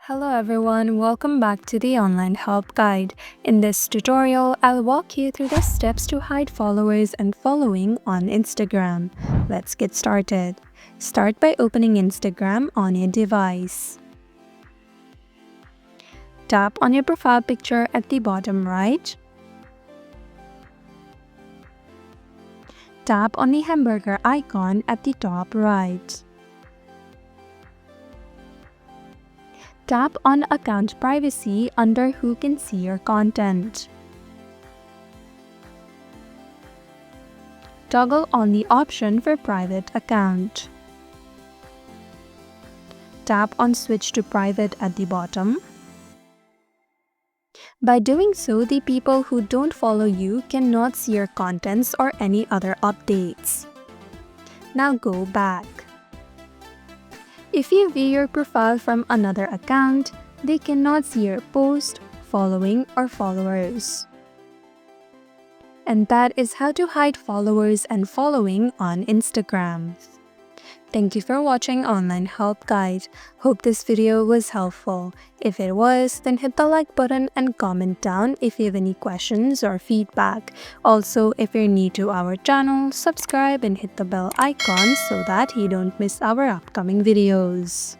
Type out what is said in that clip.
Hello everyone, welcome back to the online help guide. In this tutorial, I'll walk you through the steps to hide followers and following on Instagram. Let's get started. Start by opening Instagram on your device. Tap on your profile picture at the bottom right. Tap on the hamburger icon at the top right. Tap on Account Privacy under Who Can See Your Content. Toggle on the option for Private Account. Tap on Switch to Private at the bottom. By doing so, the people who don't follow you cannot see your contents or any other updates. Now go back. If you view your profile from another account, they cannot see your post, following, or followers. And that is how to hide followers and following on Instagram. Thank you for watching Online Help Guide. Hope this video was helpful. If it was, then hit the like button and comment down if you have any questions or feedback. Also, if you're new to our channel, subscribe and hit the bell icon so that you don't miss our upcoming videos.